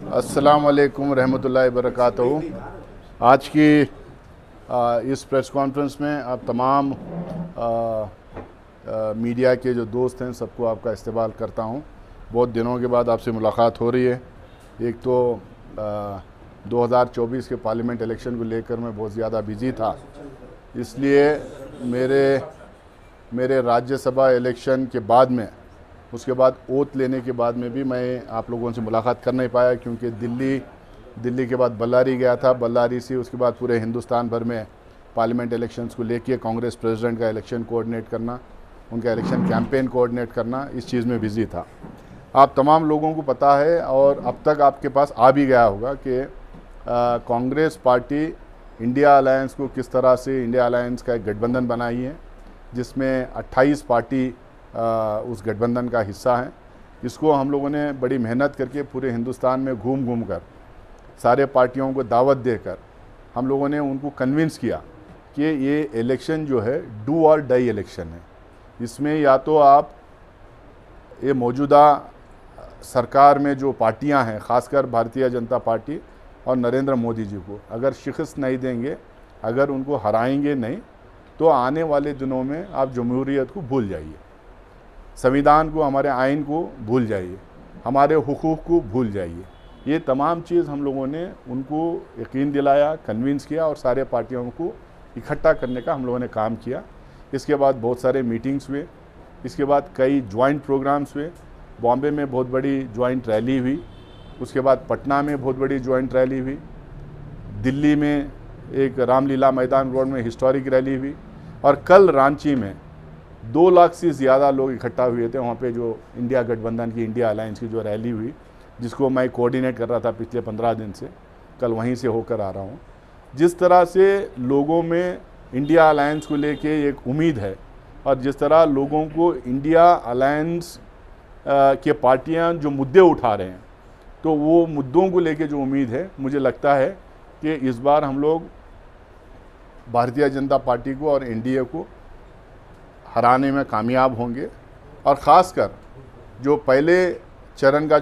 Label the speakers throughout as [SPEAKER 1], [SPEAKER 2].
[SPEAKER 1] अस्सलाम वालेकुम रहमतुल्लाहि बरकातहू। आज की इस प्रेस कॉन्फ्रेंस में आप तमाम मीडिया के जो दोस्त हैं सबको आपका इस्तकबाल करता हूं। बहुत दिनों के बाद आपसे मुलाकात हो रही है। एक तो 2024 के पार्लियामेंट इलेक्शन को लेकर मैं बहुत ज़्यादा बिज़ी था, इसलिए मेरे राज्यसभा इलेक्शन के बाद में, उसके बाद ओथ लेने के बाद में भी मैं आप लोगों से मुलाकात कर नहीं पाया, क्योंकि दिल्ली के बाद बल्लारी गया था। बल्लारी से उसके बाद पूरे हिंदुस्तान भर में पार्लियामेंट इलेक्शंस को लेके कांग्रेस प्रेसिडेंट का इलेक्शन कोऑर्डिनेट करना, उनका इलेक्शन कैंपेन कोऑर्डिनेट करना, इस चीज़ में बिज़ी था। आप तमाम लोगों को पता है और अब तक आपके पास आ भी गया होगा कि कांग्रेस पार्टी इंडिया अलायंस को किस तरह से इंडिया अलायंस का एक गठबंधन बनाई है, जिसमें 28 पार्टी उस गठबंधन का हिस्सा है। इसको हम लोगों ने बड़ी मेहनत करके पूरे हिंदुस्तान में घूम कर सारे पार्टियों को दावत देकर हम लोगों ने उनको कन्विंस किया कि ये इलेक्शन जो है डू और डाई इलेक्शन है। इसमें या तो आप ये मौजूदा सरकार में जो पार्टियां हैं, ख़ासकर भारतीय जनता पार्टी और नरेंद्र मोदी जी को अगर शिकस्त नहीं देंगे, अगर उनको हराएंगे नहीं, तो आने वाले दिनों में आप जमहूरियत को भूल जाइए, संविधान को, हमारे आइन को भूल जाइए, हमारे हुकूक को भूल जाइए। ये तमाम चीज़ हम लोगों ने उनको यकीन दिलाया, कन्विंस किया और सारे पार्टियों को इकट्ठा करने का हम लोगों ने काम किया। इसके बाद बहुत सारे मीटिंग्स हुए, इसके बाद कई ज्वाइंट प्रोग्राम्स हुए। बॉम्बे में बहुत बड़ी ज्वाइंट रैली हुई, उसके बाद पटना में बहुत बड़ी ज्वाइंट रैली हुई, दिल्ली में एक रामलीला मैदान रोड में हिस्टोरिक रैली हुई, और कल रांची में 2 लाख से ज़्यादा लोग इकट्ठा हुए थे। वहाँ पे जो इंडिया गठबंधन की, इंडिया अलायंस की जो रैली हुई, जिसको मैं कोऑर्डिनेट कर रहा था पिछले 15 दिन से, कल वहीं से होकर आ रहा हूँ। जिस तरह से लोगों में इंडिया अलायंस को लेके एक उम्मीद है, और जिस तरह लोगों को इंडिया अलायंस के पार्टियां जो मुद्दे उठा रहे हैं, तो वो मुद्दों को लेके जो उम्मीद है, मुझे लगता है कि इस बार हम लोग भारतीय जनता पार्टी को और एनडीए को हराने में कामयाब होंगे। और ख़ासकर जो पहले चरण का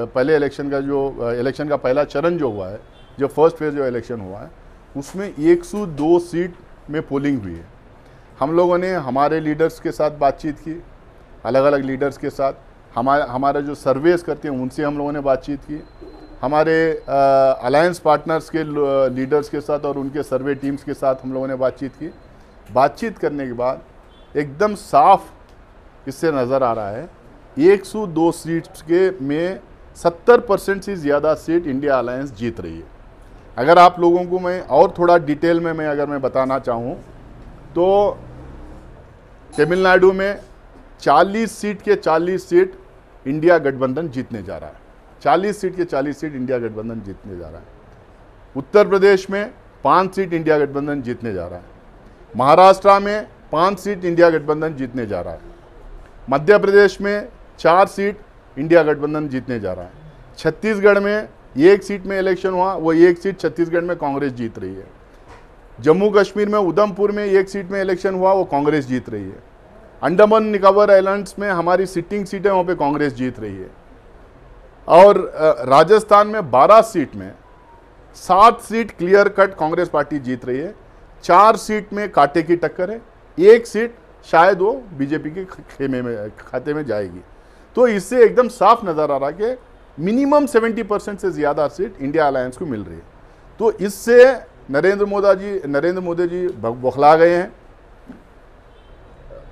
[SPEAKER 1] पहले इलेक्शन का पहला चरण जो हुआ है, जो फर्स्ट फेज़ जो इलेक्शन हुआ है, उसमें 102 सीट में पोलिंग हुई है। हम लोगों ने हमारे लीडर्स के साथ बातचीत की, अलग अलग लीडर्स के साथ, हमारा जो सर्वेस करते हैं उनसे हम लोगों ने बातचीत की, हमारे अलायंस पार्टनर्स के लीडर्स के साथ और उनके सर्वे टीम्स के साथ हम लोगों ने बातचीत की। बातचीत करने के बाद एकदम साफ इससे नज़र आ रहा है 102 सीट्स के में 70% से ज़्यादा सीट इंडिया अलायंस जीत रही है। अगर आप लोगों को मैं और थोड़ा डिटेल में अगर मैं बताना चाहूँ, तो तमिलनाडु में 40 सीट के 40 सीट इंडिया गठबंधन जीतने जा रहा है। 40 सीट के 40 सीट इंडिया गठबंधन जीतने जा रहा है। उत्तर प्रदेश में 5 सीट इंडिया गठबंधन जीतने जा रहा है। महाराष्ट्र में 5 सीट इंडिया गठबंधन जीतने जा रहा है। मध्य प्रदेश में 4 सीट इंडिया गठबंधन जीतने जा रहा है। छत्तीसगढ़ में 1 सीट में इलेक्शन हुआ, वो 1 सीट छत्तीसगढ़ में कांग्रेस जीत रही है। जम्मू कश्मीर में उधमपुर में 1 सीट में इलेक्शन हुआ, वो कांग्रेस जीत रही है। अंडमान निकोबार आइलैंड्स में हमारी सिटिंग सीटें, वहाँ पे कांग्रेस जीत रही है। और राजस्थान में 12 सीट में 7 seat clear cut Congress party जीत रही है। 4 सीट में कांटे की टक्कर है, 1 सीट शायद वो बीजेपी के खाते में जाएगी। तो इससे एकदम साफ नज़र आ रहा है कि मिनिमम 70% से ज़्यादा सीट इंडिया अलायंस को मिल रही है। तो इससे नरेंद्र मोदी जी बौखला गए हैं,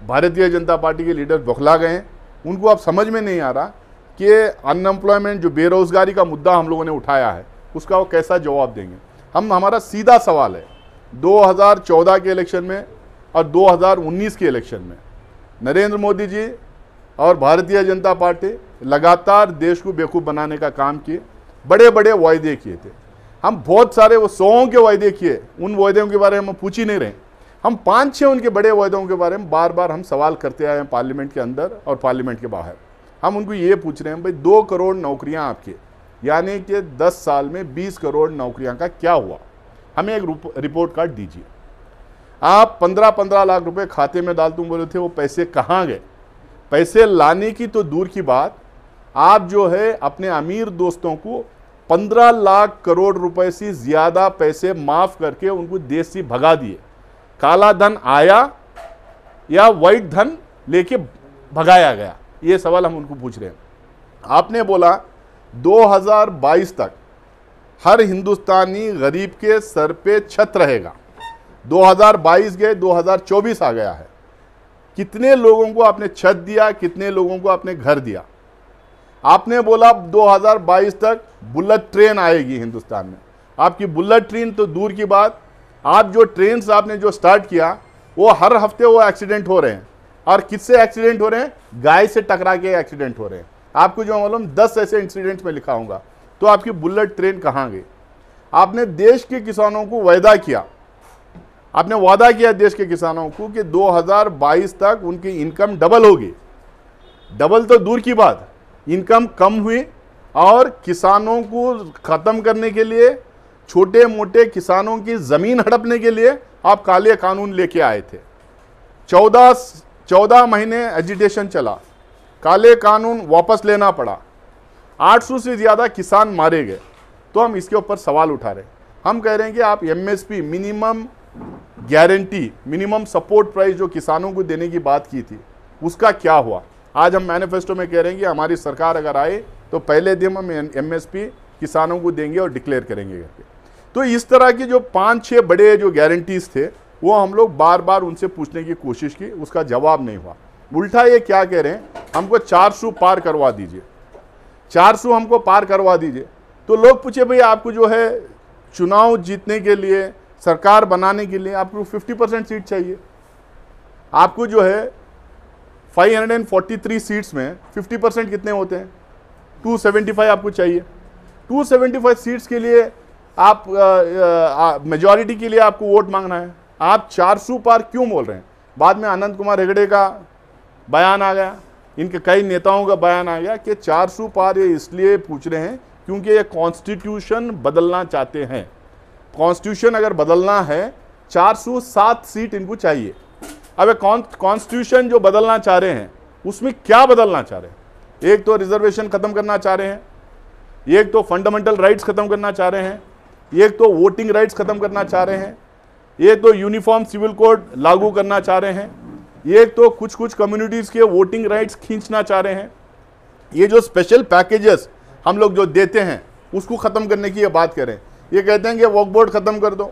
[SPEAKER 1] भारतीय जनता पार्टी के लीडर बौखला गए हैं। उनको अब समझ में नहीं आ रहा कि अनएम्प्लॉयमेंट, जो बेरोज़गारी का मुद्दा हम लोगों ने उठाया है, उसका वो कैसा जवाब देंगे। हमारा सीधा सवाल है, 2014 के इलेक्शन में और 2019 के इलेक्शन में नरेंद्र मोदी जी और भारतीय जनता पार्टी लगातार देश को बेवकूफ़ बनाने का काम किए, बड़े बड़े वायदे किए थे। हम बहुत सारे वो 100 के वायदे किए, उन वायदों के बारे में हम पूछ ही नहीं रहे। हम 5-6 उनके बड़े वायदों के बारे में बार बार हम सवाल करते आए हैं, पार्लियामेंट के अंदर और पार्लियामेंट के बाहर। हम उनको ये पूछ रहे हैं, भाई 2 करोड़ नौकरियां आपके, यानी कि 10 साल में 20 करोड़ नौकरियां का क्या हुआ, हमें एक रिपोर्ट कार्ड दीजिए। आप 15-15 लाख रुपए खाते में डाल दूं बोले थे, वो पैसे कहाँ गए? पैसे लाने की तो दूर की बात, आप जो है अपने अमीर दोस्तों को 15 लाख करोड़ रुपए से ज्यादा पैसे माफ करके उनको देश से भगा दिए। काला धन आया या व्हाइट धन लेके भगाया गया, ये सवाल हम उनको पूछ रहे हैं। आपने बोला 2022 तक हर हिंदुस्तानी गरीब के सर पे छत रहेगा। 2022 गए, 2024 आ गया है। कितने लोगों को आपने छत दिया, कितने लोगों को आपने घर दिया? आपने बोला 2022 तक बुलेट ट्रेन आएगी हिंदुस्तान में। आपकी बुलेट ट्रेन तो दूर की बात, आप जो ट्रेन आपने जो स्टार्ट किया वो हर हफ्ते वो एक्सीडेंट हो रहे हैं। और किससे एक्सीडेंट हो रहे हैं? गाय से टकरा के एक्सीडेंट हो रहे हैं। आपको जो मालूम 10 ऐसे इंसिडेंट्स में लिखा होगा। तो आपकी बुलेट ट्रेन कहाँ गई? आपने देश के किसानों को वायदा किया, आपने वादा किया देश के किसानों को कि 2022 तक उनकी इनकम डबल होगी। डबल तो दूर की बात, इनकम कम हुई। और किसानों को खत्म करने के लिए, छोटे मोटे किसानों की जमीन हड़पने के लिए आप काले कानून लेके आए थे। 14 महीने एजिटेशन चला, काले कानून वापस लेना पड़ा, 800 से ज़्यादा किसान मारे गए। तो हम इसके ऊपर सवाल उठा रहे हैं। हम कह रहे हैं कि आप MSP, minimum guarantee, minimum support price जो किसानों को देने की बात की थी, उसका क्या हुआ? आज हम मैनिफेस्टो में कह रहे हैं कि हमारी सरकार अगर आए तो पहले दिन हम एमएसपी किसानों को देंगे और डिक्लेयर करेंगे करके। तो इस तरह की जो 5-6 बड़े जो गारंटीज थे वो हम लोग बार बार उनसे पूछने की कोशिश की, उसका जवाब नहीं हुआ। उल्टा ये क्या कह रहे हैं, हमको 400 पार करवा दीजिए, 400 हमको पार करवा दीजिए। तो लोग पूछे भाई आपको जो है चुनाव जीतने के लिए, सरकार बनाने के लिए आपको 50% सीट चाहिए। आपको जो है 543 सीट्स में 50% कितने होते हैं? 275 आपको चाहिए। 275 सीट्स के लिए आप मेजॉरिटी के लिए आपको वोट मांगना है। आप 400 पार क्यों बोल रहे हैं? बाद में आनंद कुमार हेगड़े का बयान आ गया, इनके कई नेताओं का बयान आ गया कि 400 पार ये इसलिए पूछ रहे हैं क्योंकि ये कॉन्स्टिट्यूशन बदलना चाहते हैं। कॉन्स्टिट्यूशन अगर बदलना है 407 सीट इनको चाहिए। अब कॉन्स्टिट्यूशन जो बदलना चाह रहे हैं उसमें क्या बदलना चाह रहे हैं? एक तो रिजर्वेशन खत्म करना चाह रहे हैं, एक तो फंडामेंटल राइट्स खत्म करना चाह रहे हैं, एक तो वोटिंग राइट्स खत्म करना चाह रहे हैं, एक तो यूनिफॉर्म सिविल कोड लागू करना चाह रहे हैं, एक तो कुछ कम्युनिटीज के वोटिंग राइट्स खींचना चाह रहे हैं। ये जो स्पेशल पैकेजेस हम लोग जो देते हैं उसको खत्म करने की ये बात करें। ये कहते हैं कि वक्फ बोर्ड खत्म कर दो,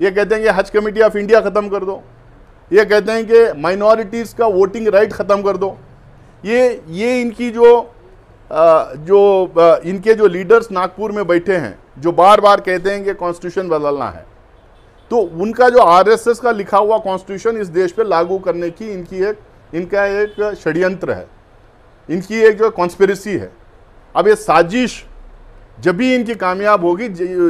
[SPEAKER 1] ये कहते हैं कि हज कमेटी ऑफ इंडिया खत्म कर दो, ये कहते हैं कि माइनॉरिटीज़ का वोटिंग राइट ख़त्म कर दो। ये इनकी इनके जो लीडर्स नागपुर में बैठे हैं जो बार बार कहते हैं कि कॉन्स्टिट्यूशन बदलना है, तो उनका जो आरएसएस का लिखा हुआ कॉन्स्टिट्यूशन इस देश पे लागू करने की इनका एक षड्यंत्र है, इनकी एक जो कॉन्स्पिरेसी है। अब ये साजिश जब भी इनकी कामयाब होगी,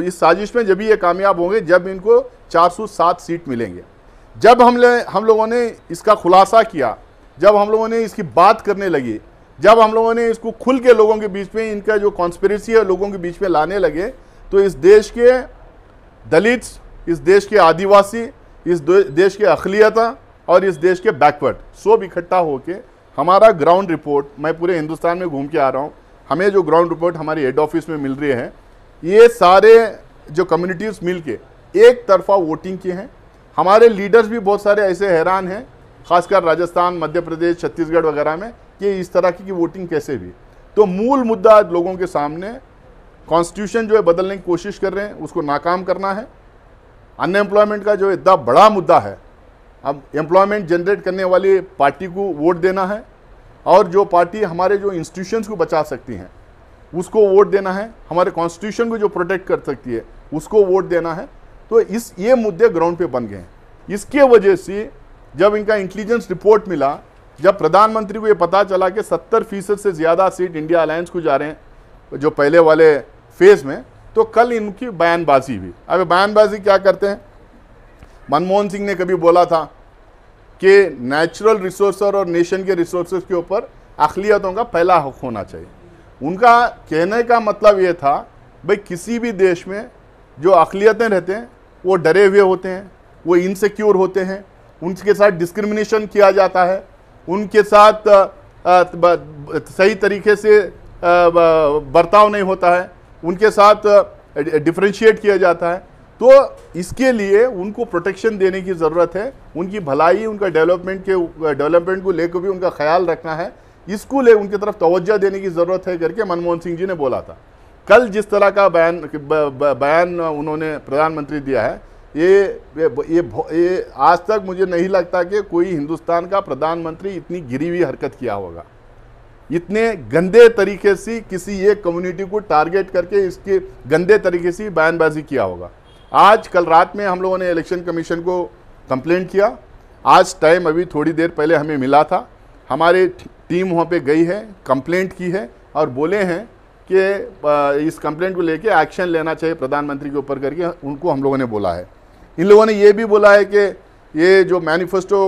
[SPEAKER 1] इस साजिश में जब भी ये कामयाब होंगे जब इनको 407 सीट मिलेंगे। जब हम लोगों ने इसका खुलासा किया, जब हम लोगों ने इसकी बात करने लगी, जब हम लोगों ने इसको खुल के लोगों के बीच में इनका जो कॉन्स्पिरेसी है लोगों के बीच में लाने लगे, तो इस देश के दलित्स, इस देश के आदिवासी, इस देश के अक़लियता और इस देश के बैकवर्ड सब इकट्ठा होके हमारा ग्राउंड रिपोर्ट, मैं पूरे हिंदुस्तान में घूम के आ रहा हूँ, हमें जो ग्राउंड रिपोर्ट हमारी हेड ऑफिस में मिल रही है, ये सारे जो कम्युनिटीज़ मिल के एक तरफा वोटिंग की हैं। हमारे लीडर्स भी बहुत सारे ऐसे हैरान हैं, खासकर राजस्थान, मध्य प्रदेश, छत्तीसगढ़ वगैरह में, कि इस तरह की वोटिंग कैसे हुई। तो मूल मुद्दा लोगों के सामने कॉन्स्टिट्यूशन जो है बदलने की कोशिश कर रहे हैं, उसको नाकाम करना है। अनएम्प्लॉयमेंट का जो इतना बड़ा मुद्दा है, अब एम्प्लॉयमेंट जनरेट करने वाली पार्टी को वोट देना है, और जो पार्टी हमारे जो इंस्टीट्यूशंस को बचा सकती हैं उसको वोट देना है, हमारे कॉन्स्टिट्यूशन को जो प्रोटेक्ट कर सकती है उसको वोट देना है। तो ये मुद्दे ग्राउंड पे बन गए हैं। इसके वजह से जब इनका इंटेलिजेंस रिपोर्ट मिला, जब प्रधानमंत्री को ये पता चला कि 70% से ज़्यादा सीट इंडिया अलायंस को जा रहे हैं जो पहले वाले फेज़ में, तो कल इनकी बयानबाजी हुई। अब बयानबाजी क्या करते हैं? मनमोहन सिंह ने कभी बोला था कि नेचुरल रिसोर्स और नेशन के रिसोर्सेज के ऊपर अक़लियतों का पहला हक होना चाहिए। उनका कहने का मतलब ये था, भाई किसी भी देश में जो अक़लियतें रहते हैं वो डरे हुए होते हैं, वो इनसिक्योर होते हैं, उनके साथ डिस्क्रिमिनेशन किया जाता है, उनके साथ सही तरीके से बर्ताव नहीं होता है। उनके साथ डिफरेंशिएट किया जाता है। तो इसके लिए उनको प्रोटेक्शन देने की ज़रूरत है, उनकी भलाई, उनका डेवलपमेंट को लेकर भी उनका ख्याल रखना है, इसको ले उनकी तरफ तवज्जो देने की ज़रूरत है करके मनमोहन सिंह जी ने बोला था। कल जिस तरह का बयान उन्होंने प्रधानमंत्री दिया है, ये आज तक मुझे नहीं लगता कि कोई हिंदुस्तान का प्रधानमंत्री इतनी गिरी हुई हरकत किया होगा, इतने गंदे तरीके से किसी एक कम्युनिटी को टारगेट करके इसके गंदे तरीके से बयानबाजी किया होगा। आज कल रात में हम लोगों ने इलेक्शन कमीशन को कंप्लेंट किया, आज टाइम अभी थोड़ी देर पहले हमें मिला था, हमारी टीम वहाँ पे गई है, कंप्लेंट की है और बोले हैं कि इस कंप्लेंट को लेके एक्शन लेना चाहिए प्रधानमंत्री के ऊपर करके उनको हम लोगों ने बोला है। इन लोगों ने ये भी बोला है कि ये जो मैनिफेस्टो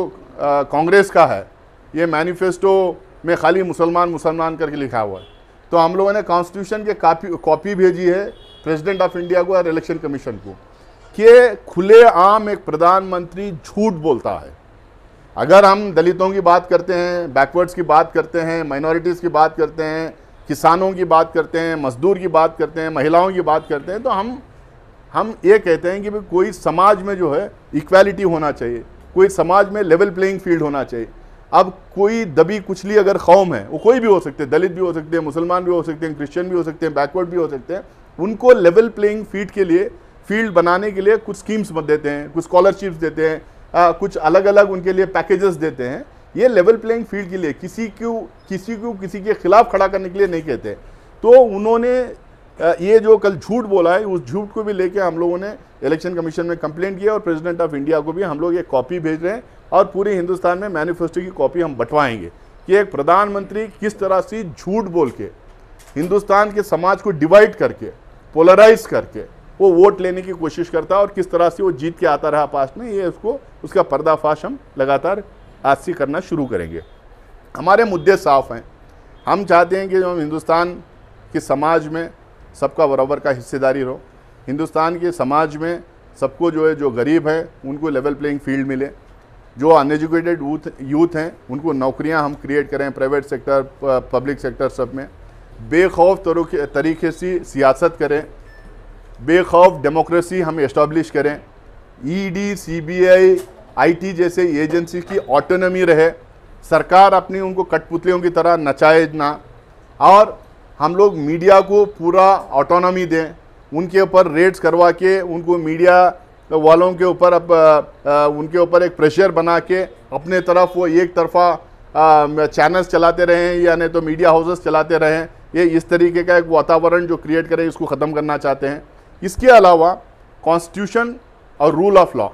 [SPEAKER 1] कांग्रेस का है, ये मैनिफेस्टो में खाली मुसलमान करके लिखा हुआ है। तो हम लोगों ने कॉन्स्टिट्यूशन के कॉपी भेजी है प्रेसिडेंट ऑफ इंडिया को और इलेक्शन कमीशन को कि खुलेआम एक प्रधानमंत्री झूठ बोलता है। अगर हम दलितों की बात करते हैं, बैकवर्ड्स की बात करते हैं, माइनॉरिटीज़ की बात करते हैं, किसानों की बात करते हैं, मजदूर की बात करते हैं, महिलाओं की बात करते हैं, तो हम ये कहते हैं कि भाई कोई समाज में जो है इक्वालिटी होना चाहिए, कोई समाज में लेवल प्लेइंग फील्ड होना चाहिए। अब कोई दबी कुचली अगर कौम है, वो कोई भी हो सकते हैं, दलित भी हो सकते हैं, मुसलमान भी हो सकते हैं, क्रिश्चियन भी हो सकते हैं, बैकवर्ड भी हो सकते हैं, उनको लेवल प्लेइंग फील्ड बनाने के लिए कुछ स्कीम्स देते हैं, कुछ स्कॉलरशिप्स देते हैं, कुछ अलग अलग उनके लिए पैकेजेस देते हैं। ये लेवल प्लेइंग फील्ड के लिए किसी के खिलाफ खड़ा करने के लिए नहीं कहते। तो उन्होंने ये जो कल झूठ बोला है, उस झूठ को भी लेके हम लोगों ने इलेक्शन कमीशन में कंप्लेंट किया और प्रेसिडेंट ऑफ इंडिया को भी हम लोग एक कॉपी भेज रहे हैं और पूरे हिंदुस्तान में मैनिफेस्टो की कॉपी हम बंटवाएंगे कि एक प्रधानमंत्री किस तरह से झूठ बोल के हिंदुस्तान के समाज को डिवाइड करके, पोलराइज करके वो वोट लेने की कोशिश करता है और किस तरह से वो जीत के आता रहा पास्ट में। ये उसका पर्दाफाश हम लगातार आज से करना शुरू करेंगे। हमारे मुद्दे साफ हैं। हम चाहते हैं कि जो हिंदुस्तान के समाज में सबका बराबर का हिस्सेदारी हो, हिंदुस्तान के समाज में सबको जो गरीब है उनको लेवल प्लेइंग फील्ड मिले, जो अनएजुकेटेड यूथ हैं उनको नौकरियां हम क्रिएट करें, प्राइवेट सेक्टर, पब्लिक सेक्टर, सब में बेखौफ तरीके से सियासत करें, बेखौफ डेमोक्रेसी हम इस्टेब्लिश करें, ईडी, सीबीआई, आईटी जैसे एजेंसी की ऑटोनॉमी रहे, सरकार अपनी उनको कठपुतलियों की तरह नचाए ना, और हम लोग मीडिया को पूरा ऑटोनॉमी दें, उनके ऊपर रेड्स करवा के उनको मीडिया वालों के ऊपर उनके ऊपर एक प्रेशर बना के अपने तरफ वो एक तरफा चैनल्स चलाते रहें या नहीं तो मीडिया हाउसेस चलाते रहें। ये इस तरीके का एक वातावरण जो क्रिएट करें, इसको ख़त्म करना चाहते हैं। इसके अलावा कॉन्स्टिट्यूशन और रूल ऑफ लॉ,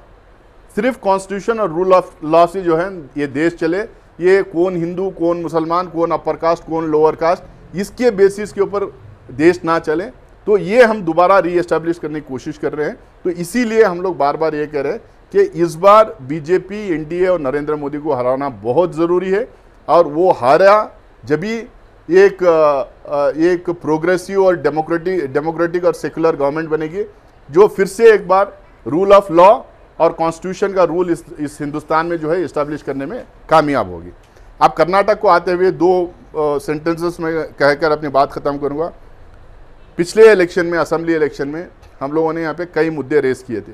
[SPEAKER 1] सिर्फ कॉन्स्टिट्यूशन और रूल ऑफ लॉ से जो है ये देश चले, ये कौन हिंदू, कौन मुसलमान, कौन अपर कास्ट, कौन लोअर कास्ट, इसके बेसिस के ऊपर देश ना चले। तो ये हम दोबारा रीएस्टैब्लिश करने की कोशिश कर रहे हैं। तो इसीलिए हम लोग बार बार ये कह रहे हैं कि इस बार बीजेपी, एनडीए और नरेंद्र मोदी को हराना बहुत ज़रूरी है, और वो हारा जब भी एक प्रोग्रेसिव और डेमोक्रेटिक और सेकुलर गवर्नमेंट बनेगी, जो फिर से एक बार रूल ऑफ लॉ और कॉन्स्टिट्यूशन का रूल इस हिंदुस्तान में जो है इस्टेब्लिश करने में कामयाब होगी। अब कर्नाटक को आते हुए दो सेंटेंसेस में कहकर अपनी बात ख़त्म करूँगा। पिछले इलेक्शन में, असेंबली इलेक्शन में, हम लोगों ने यहाँ पे कई मुद्दे रेस किए थे,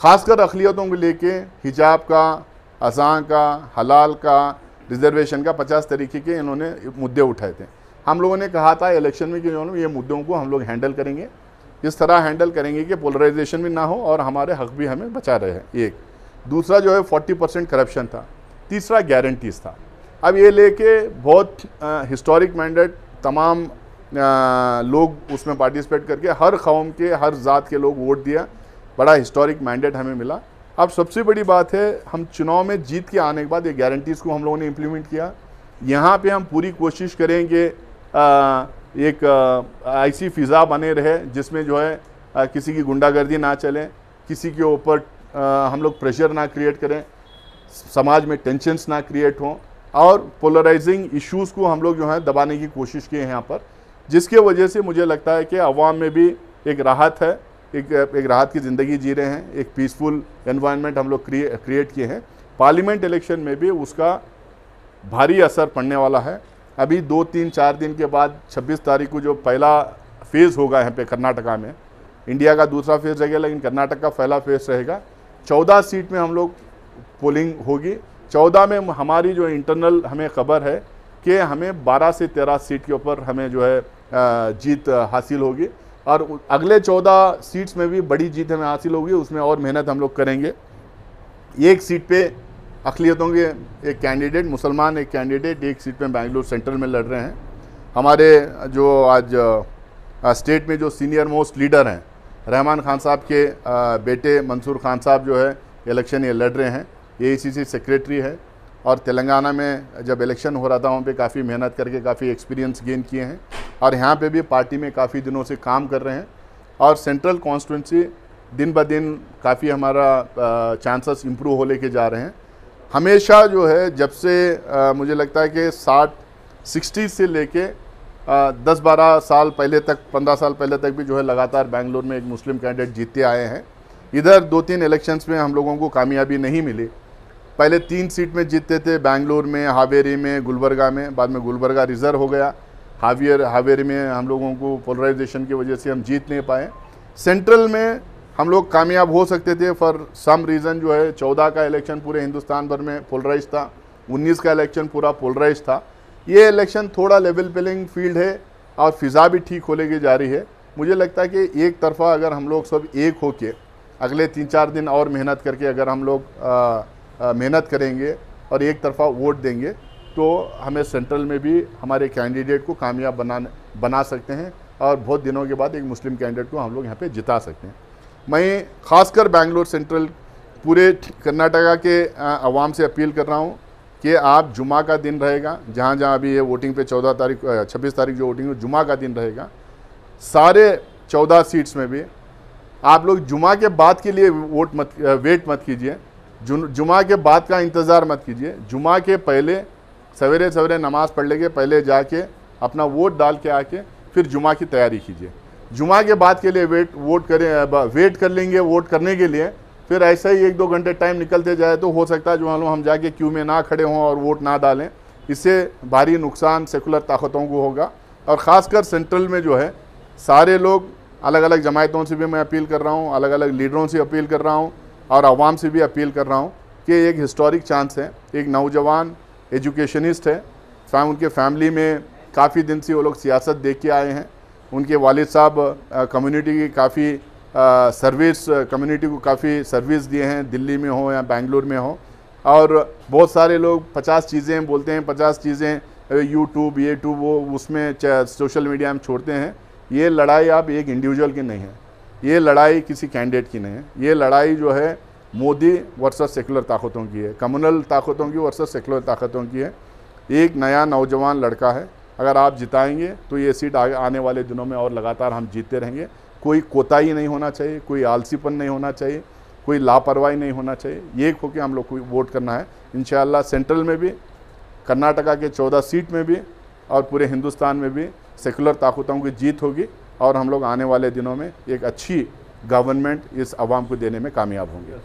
[SPEAKER 1] ख़ासकर अक़लियतों को लेके, हिजाब का, अज़ान का, हलाल का, रिजर्वेशन का, 50 तरीके के इन्होंने मुद्दे उठाए थे। हम लोगों ने कहा था इलेक्शन में कि ये मुद्दों को हम लोग हैंडल करेंगे, इस तरह हैंडल करेंगे कि पोलराइजेशन भी ना हो और हमारे हक भी हमें बचा रहे। एक दूसरा जो है 40% करप्शन था, तीसरा गारंटीज़ था। अब ये लेके बहुत हिस्टोरिक मैंडेट, तमाम लोग उसमें पार्टिसिपेट करके हर कौम के, हर ज़ात के लोग वोट दिया, बड़ा हिस्टोरिक मैंडेट हमें मिला। अब सबसे बड़ी बात है, हम चुनाव में जीत के आने के बाद ये गारंटीज़ को हम लोगों ने इम्प्लीमेंट किया। यहाँ पे हम पूरी कोशिश करेंगे एक ऐसी फ़िज़ा बने रहे जिसमें जो है किसी की गुंडागर्दी ना चले, किसी के ऊपर हम लोग प्रेशर ना क्रिएट करें, समाज में टेंशन्स ना क्रिएट हों, और पोलराइजिंग इश्यूज़ को हम लोग जो है दबाने की कोशिश किए हैं यहाँ पर, जिसके वजह से मुझे लगता है कि अवाम में भी एक राहत है, एक राहत की ज़िंदगी जी रहे हैं, एक पीसफुल एनवायरनमेंट हम लोग क्रिएट किए हैं। पार्लियामेंट इलेक्शन में भी उसका भारी असर पड़ने वाला है। अभी 2, 3, 4 दिन के बाद 26 तारीख को जो पहला फेज़ होगा यहाँ पे कर्नाटका में। इंडिया का दूसरा फेज़ रहेगा, लेकिन कर्नाटक का पहला फेज़ रहेगा। 14 सीट में हम लोग पोलिंग होगी। 14 में हमारी जो इंटरनल हमें खबर है कि हमें 12 से 13 सीट के ऊपर हमें जो है जीत हासिल होगी, और अगले 14 सीट्स में भी बड़ी जीत हमें हासिल होगी। उसमें और मेहनत हम लोग करेंगे। एक सीट पे अक़लियतों के एक कैंडिडेट, मुसलमान एक कैंडिडेट, एक सीट पे बेंगलुरु सेंट्रल में लड़ रहे हैं। हमारे जो आज स्टेट में जो सीनियर मोस्ट लीडर हैं, रहमान खान साहब के बेटे मंसूर खान साहब जो है इलेक्शन ये लड़ रहे हैं, AICC सेक्रेटरी है, और तेलंगाना में जब इलेक्शन हो रहा था वहाँ पे काफ़ी मेहनत करके काफ़ी एक्सपीरियंस गेन किए हैं, और यहाँ पे भी पार्टी में काफ़ी दिनों से काम कर रहे हैं। और सेंट्रल कॉन्स्टिट्यूंसी दिन ब दिन काफ़ी हमारा चांसेस इम्प्रूव होने के जा रहे हैं। हमेशा जो है जब से मुझे लगता है कि 60 से लेके 10-12 साल पहले तक, 15 साल पहले तक भी जो है लगातार बेंगलुरु में एक मुस्लिम कैंडिडेट जीतते आए हैं। इधर 2-3 इलेक्शंस में हम लोगों को कामयाबी नहीं मिली। पहले 3 सीट में जीतते थे, बेंगलुरु में, हावेरी में, गुलबर्गा में। बाद में गुलबर्गा रिजर्व हो गया। हावेरी में हम लोगों को पोलराइजेशन की वजह से हम जीत नहीं पाए। सेंट्रल में हम लोग कामयाब हो सकते थे, फॉर सम रीज़न जो है 14 का इलेक्शन पूरे हिंदुस्तान भर में पोलराइज था, 19 का इलेक्शन पूरा पोलराइज था। ये इलेक्शन थोड़ा लेवल प्लेइंग फील्ड है और फ़िज़ा भी ठीक होने की जा रही है। मुझे लगता है कि एक तरफा अगर हम लोग सब एक होके अगले 3-4 दिन और मेहनत करके अगर हम लोग मेहनत करेंगे और एक तरफा वोट देंगे, तो हमें सेंट्रल में भी हमारे कैंडिडेट को कामयाब बना सकते हैं, और बहुत दिनों के बाद एक मुस्लिम कैंडिडेट को हम लोग यहाँ पे जिता सकते हैं। मैं ख़ासकर बेंगलुरु सेंट्रल पूरे कर्नाटका के अवाम से अपील कर रहा हूँ कि आप जुमा का दिन रहेगा, जहाँ जहाँ अभी ये वोटिंग पे 26 तारीख जो वोटिंग है, जुमा का दिन रहेगा। सारे 14 सीट्स में भी आप लोग जुमा के बाद के लिए वेट मत कीजिए, जुमा के बाद का इंतज़ार मत कीजिए। जुमा के पहले सवेरे सवेरे नमाज़ पढ़ लेके पहले जाके अपना वोट डाल के आके फिर जुमा की तैयारी कीजिए। जुमा के बाद के लिए वेट कर लेंगे वोट करने के लिए, फिर ऐसा ही 1-2 घंटे टाइम निकलते जाए तो हो सकता है जो हम जाके क्यू में ना खड़े हों और वोट ना डालें। इससे भारी नुकसान सेकुलर ताकतों को होगा। और ख़ासकर सेंट्रल में जो है सारे लोग, अलग अलग जमायतों से भी मैं अपील कर रहा हूँ, अलग अलग लीडरों से अपील कर रहा हूँ, और आवाम से भी अपील कर रहा हूँ कि एक हिस्टोरिक चांस है। एक नौजवान एजुकेशनिस्ट है, उनके फैमिली में काफ़ी दिन से वो लोग सियासत देख के आए हैं। उनके वालिद साहब कम्युनिटी की काफ़ी कम्युनिटी को काफ़ी सर्विस दिए हैं, दिल्ली में हो या बेंगलुरु में हो। और बहुत सारे लोग 50 चीज़ें बोलते हैं, 50 चीज़ें यूट्यूब वो उसमें सोशल मीडिया में छोड़ते हैं। ये लड़ाई अब एक इंडिविजुअल की नहीं है, ये लड़ाई किसी कैंडिडेट की नहीं है। ये लड़ाई जो है मोदी वर्सेस सेकुलर ताकतों की है, कम्युनल ताकतों की वर्सेस सेकुलर ताकतों की है। एक नया नौजवान लड़का है, अगर आप जिताएंगे तो ये सीट आने वाले दिनों में और लगातार हम जीतते रहेंगे। कोई कोताही नहीं होना चाहिए, कोई आलसीपन नहीं होना चाहिए, कोई लापरवाही नहीं होना चाहिए। एक होकर हम लोग को वोट करना है। इंशाअल्लाह सेंट्रल में भी, कर्नाटका के 14 सीट में भी और पूरे हिंदुस्तान में भी सेकुलर ताकतों की जीत होगी, और हम लोग आने वाले दिनों में एक अच्छी गवर्नमेंट इस आवाम को देने में कामयाब होंगे।